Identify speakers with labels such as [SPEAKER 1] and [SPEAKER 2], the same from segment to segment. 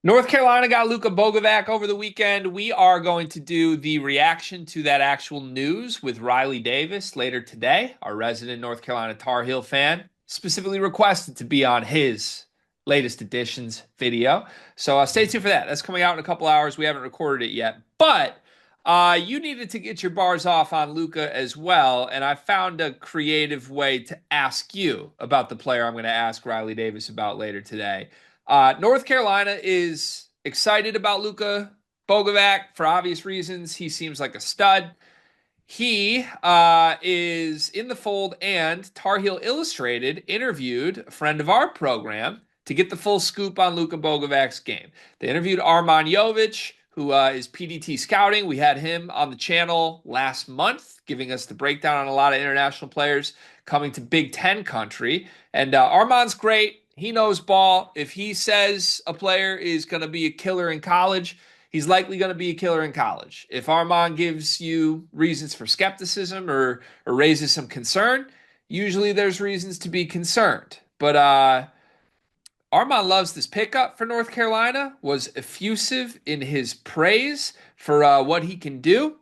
[SPEAKER 1] North Carolina got Luka Bogavac over the weekend. We are going to do the reaction to that actual news with Riley Davis later today. Our resident North Carolina Tar Heel fan specifically requested to be on his latest editions video. So stay tuned for that. That's coming out in a couple hours. We haven't recorded it yet, but you needed to get your bars off on Luka as well. And I found a creative way to ask you about the player I'm going to ask Riley Davis about later today. North Carolina is excited about Luka Bogavac for obvious reasons. He seems like a stud. He is in the fold, and Tar Heel Illustrated interviewed a friend of our program to get the full scoop on Luka Bogavac's game. They interviewed Arman Jovic, who is PDT Scouting. We had him on the channel last month, giving us the breakdown on a lot of international players coming to Big Ten country. And Arman's great. He knows ball. If he says a player is going to be a killer in college, he's likely going to be a killer in college. If Arman gives you reasons for skepticism or raises some concern, usually there's reasons to be concerned. But Arman loves this pickup for North Carolina, was effusive in his praise for what he can do.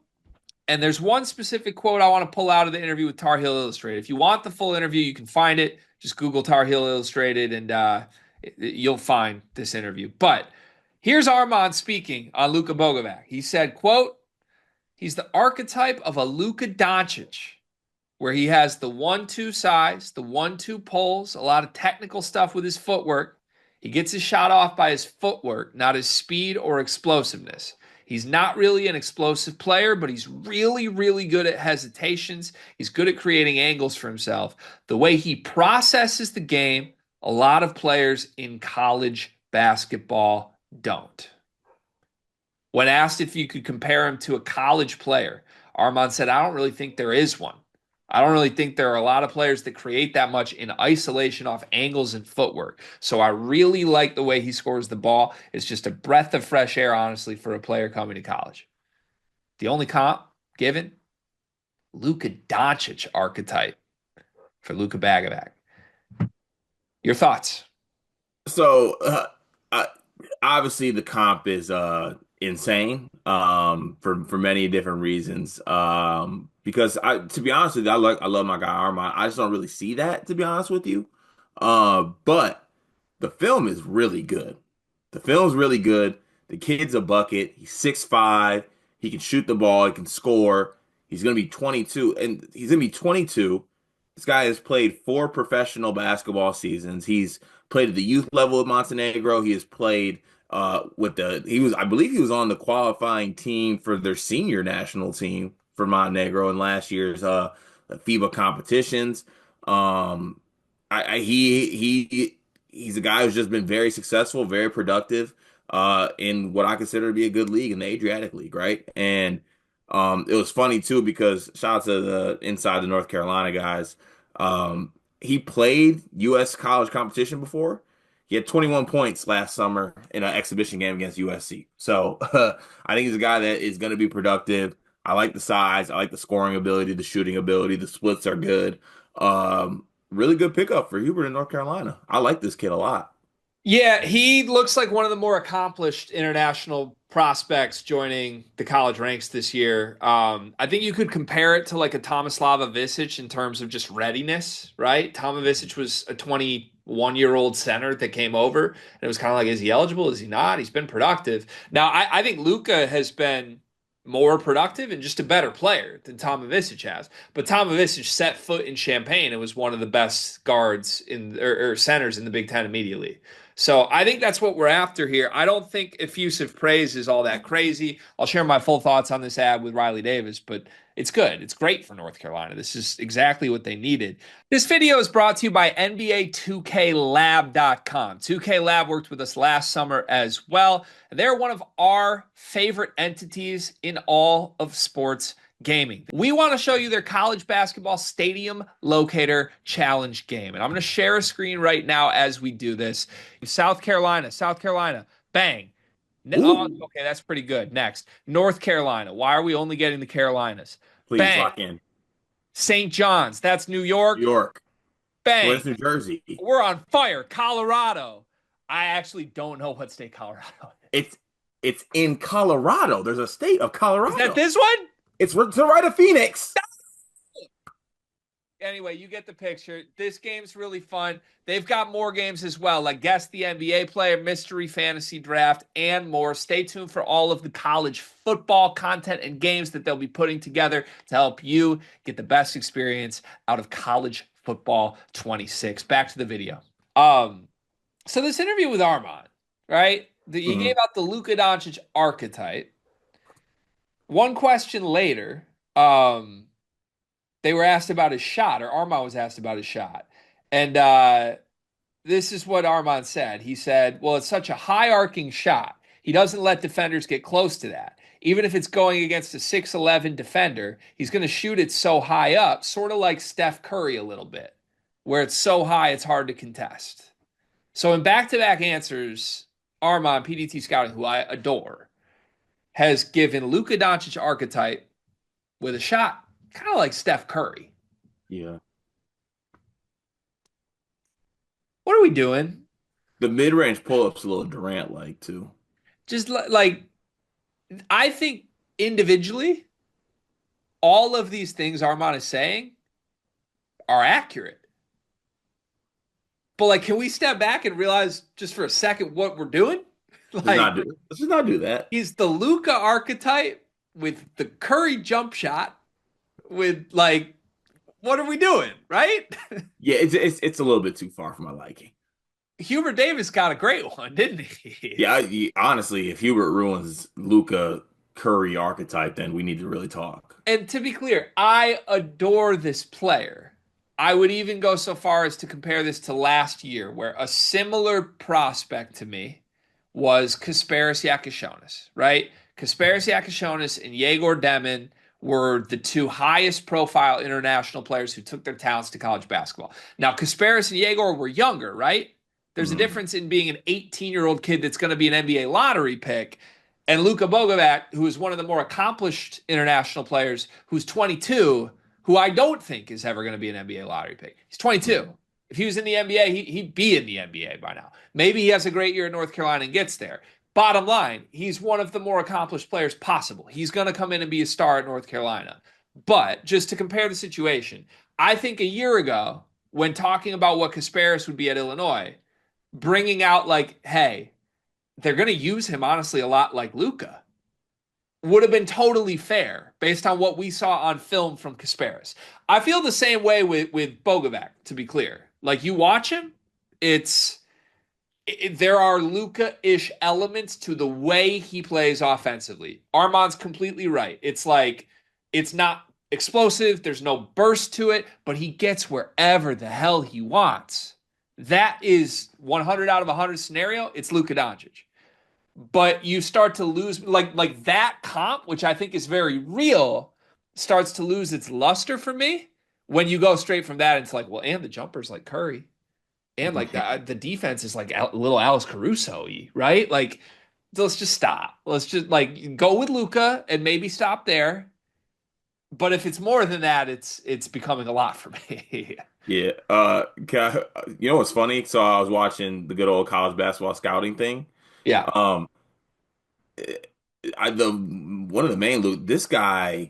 [SPEAKER 1] And there's one specific quote I want to pull out of the interview with Tar Heel Illustrated. If you want the full interview, you can find it. Just Google Tar Heel Illustrated and you'll find this interview. But here's Arman speaking on Luka Bogavac. He said, quote, "He's the archetype of a Luka Doncic, where he has the 1-2 size, the 1-2 pulls, a lot of technical stuff with his footwork. He gets his shot off by his footwork, not his speed or explosiveness. He's not really an explosive player, but he's really, really good at hesitations. He's good at creating angles for himself. The way he processes the game, a lot of players in college basketball don't." When asked if you could compare him to a college player, Arman said, "I don't really think there is one. I don't really think there are a lot of players that create that much in isolation off angles and footwork. So I really like the way he scores the ball. It's just a breath of fresh air, honestly, for a player coming to college." The only comp given, Luka Doncic archetype for Luka Bogavac. Your thoughts?
[SPEAKER 2] So I, obviously the comp is insane for many different reasons. Because to be honest with you, I love my guy Armand. I just don't really see that, to be honest with you. But the film is really good. The film's really good. The kid's a bucket. He's 6'5". He can shoot the ball. He can score. He's gonna be 22, and he's gonna be 22. This guy has played 4 professional basketball seasons. He's played at the youth level with Montenegro. He has played I believe he was on the qualifying team for their senior national team for Montenegro in last year's FIBA competitions. He's a guy who's just been very successful, very productive in what I consider to be a good league in the Adriatic League, right? And it was funny too because shout out to the inside the North Carolina guys. He played U.S. college competition before. He had 21 points last summer in an exhibition game against USC. So I think he's a guy that is going to be productive. I like the size. I like the scoring ability, the shooting ability. The splits are good. Really good pickup for Hubert in North Carolina. I like this kid a lot.
[SPEAKER 1] Yeah, he looks like one of the more accomplished international prospects joining the college ranks this year. I think you could compare it to like a Tomislava Visic in terms of just readiness, right? Toma Visic was a 21-year-old center that came over, and it was kind of like, is he eligible? Is he not? He's been productive. Now, I think Luka has been more productive and just a better player than Toma Visic has. But Toma Visic set foot in Champaign and was one of the best guards or centers in the Big Ten immediately. So I think that's what we're after here. I don't think effusive praise is all that crazy. I'll share my full thoughts on this ad with Riley Davis, but it's good. It's great for North Carolina. This is exactly what they needed. This video is brought to you by NBA 2KLab.com. 2K Lab worked with us last summer as well. And they're one of our favorite entities in all of sports gaming. We want to show you their college basketball stadium locator challenge game. And I'm going to share a screen right now as we do this. South Carolina, bang. Oh,
[SPEAKER 2] Ooh,
[SPEAKER 1] okay, that's pretty good. Next, North Carolina. Why are we only getting the Carolinas?
[SPEAKER 2] please
[SPEAKER 1] Bang.
[SPEAKER 2] lock in.
[SPEAKER 1] St. John's. That's New
[SPEAKER 2] New
[SPEAKER 1] York.
[SPEAKER 2] York.
[SPEAKER 1] Bang.
[SPEAKER 2] Where's New Jersey?
[SPEAKER 1] We're on fire. Colorado. I actually don't know what state Colorado is.
[SPEAKER 2] It's it's in Colorado. There's a state of
[SPEAKER 1] Is that
[SPEAKER 2] Colorado.
[SPEAKER 1] this one?
[SPEAKER 2] It's to the right of Phoenix.
[SPEAKER 1] Anyway, you get the picture. This game's really fun. They've got more games as well, like Guess the NBA Player, Mystery Fantasy Draft, and more. Stay tuned for all of the college football content and games that they'll be putting together to help you get the best experience out of college football 26. Back to the video. So this interview with Armand, right? He gave
[SPEAKER 2] Mhm.
[SPEAKER 1] out the Luka Doncic archetype. One question later, um, they were asked about his shot, or Armand was asked about his shot. And this is what Armand said. He said, well, it's such a high arcing shot. He doesn't let defenders get close to that. Even if it's going against a 6'11 defender, he's going to shoot it so high up, sort of like Steph Curry a little bit, where it's so high it's hard to contest. So in back-to-back answers, Armand, PDT Scouting, who I adore, has given Luka Doncic archetype with a shot kind of like Steph Curry.
[SPEAKER 2] Yeah.
[SPEAKER 1] What are we doing?
[SPEAKER 2] The mid-range pull-up's a little Durant-like too.
[SPEAKER 1] Just like I think individually, all of these things Armand is saying are accurate. But like, can we step back and realize just for a second what we're doing? Like,
[SPEAKER 2] Let's just not do that.
[SPEAKER 1] he's the Luka archetype with the Curry jump shot. With like, what are we doing, right?
[SPEAKER 2] Yeah, it's a little bit too far for my liking.
[SPEAKER 1] Hubert Davis got a great one, didn't he?
[SPEAKER 2] Yeah, honestly, if Hubert ruins Luca Curry archetype, then we need to really talk.
[SPEAKER 1] And to be clear, I adore this player. I would even go so far as to compare this to last year, where a similar prospect to me was Kasparas Yakashonis, right? Kasparas Yakashonis and Yegor Demin were the two highest profile international players who took their talents to college basketball. Now, Kasparas and Yegor were younger, right? There's a
[SPEAKER 2] Mhm.
[SPEAKER 1] difference in being an 18-year-old kid that's going to be an NBA lottery pick and Luka Bogavac, who is one of the more accomplished international players, who's 22, who I don't think is ever going to be an NBA lottery pick. He's 22.
[SPEAKER 2] Mhm.
[SPEAKER 1] If he was in the NBA, he'd be in the NBA by now. Maybe he has a great year at North Carolina and gets there. Bottom line, he's one of the more accomplished players possible. He's going to come in and be a star at North Carolina. But just to compare the situation, I think a year ago, when talking about what Kasparas would be at Illinois, bringing out like, hey, they're going to use him honestly a lot like Luca would have been totally fair based on what we saw on film from Kasparas. I feel the same way with Bogovac, to be clear. Like you watch him, there are Luca-ish elements to the way he plays offensively. Armand's completely right. It's like it's not explosive, there's no burst to it, but he gets wherever the hell he wants. That is 100 out of 100 scenario, it's Luka Doncic. But you start to lose like that comp, which I think is very real, starts to lose its luster for me when you go straight from that into like, well, and the jumpers like Curry, and like the defense is like a little Alice Caruso-y, right? Like, let's just stop. Let's just like go with Luca and maybe stop there. But if it's more than that, it's becoming a lot for me.
[SPEAKER 2] Yeah. You know what's funny? So I was watching the good old college basketball scouting thing.
[SPEAKER 1] Yeah.
[SPEAKER 2] Um, the one of the main this guy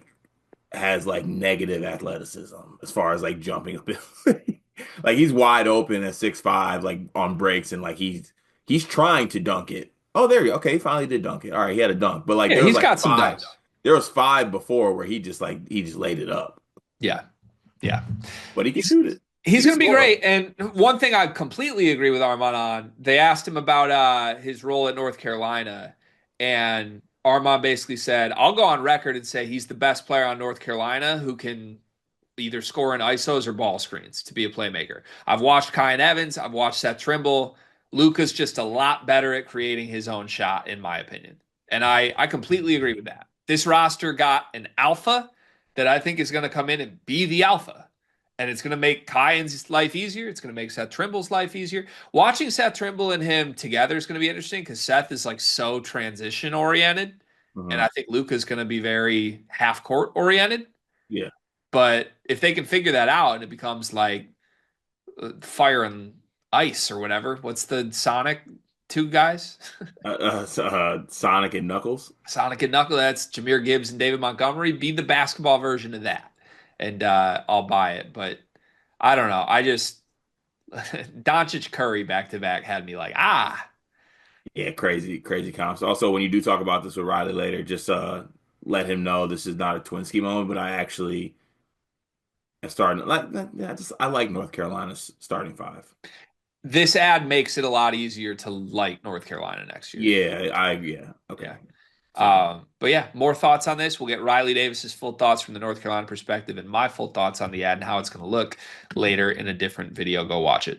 [SPEAKER 2] has like negative athleticism as far as like jumping ability. Like he's wide open at 6'5", like on breaks, and like he's trying to dunk it. Oh, there you go. Okay, he finally did dunk it. All right, he had a dunk, but like
[SPEAKER 1] Yeah,
[SPEAKER 2] there was
[SPEAKER 1] he's
[SPEAKER 2] like
[SPEAKER 1] got some
[SPEAKER 2] five.
[SPEAKER 1] dunks.
[SPEAKER 2] There was five before where he just laid it up,
[SPEAKER 1] Yeah. Yeah.
[SPEAKER 2] but he can
[SPEAKER 1] He's
[SPEAKER 2] shoot it. He
[SPEAKER 1] he's
[SPEAKER 2] can
[SPEAKER 1] going to be
[SPEAKER 2] score.
[SPEAKER 1] great. And one thing I completely agree with Armand on, they asked him about his role at North Carolina, and Armand basically said, "I'll go on record and say he's the best player on North Carolina who can either score in ISOs or ball screens to be a playmaker. I've watched Kyan Evans, I've watched Seth Trimble. Luka's just a lot better at creating his own shot, in my opinion." And I completely agree with that. This roster got an alpha that I think is going to come in and be the alpha. And it's going to make Kyan's life easier. It's going to make Seth Trimble's life easier. Watching Seth Trimble and him together is going to be interesting because Seth is like so transition oriented. And
[SPEAKER 2] Mhm.
[SPEAKER 1] I think Luka's going to be very half court oriented.
[SPEAKER 2] Yeah.
[SPEAKER 1] But if they can figure that out and it becomes like fire and ice or whatever, what's the Sonic? two guys.
[SPEAKER 2] Sonic and Knuckles.
[SPEAKER 1] Sonic and Knuckle, that's Jameer Gibbs and David Montgomery. Be the basketball version of that, and I'll buy it. But I don't know. I just Doncic Curry back to back had me like, ah.
[SPEAKER 2] Yeah, crazy, crazy comps. Also, when you do talk about this with Riley later, just let him know this is not a Twinsky moment, but I actually am starting like yeah, just I like North Carolina's starting five.
[SPEAKER 1] This ad makes it a lot easier to like North Carolina next year.
[SPEAKER 2] Yeah, okay.
[SPEAKER 1] Yeah.
[SPEAKER 2] So
[SPEAKER 1] But yeah, more thoughts on this. We'll get Riley Davis's full thoughts from the North Carolina perspective and my full thoughts on the ad and how it's going to look later in a different video. Go watch it.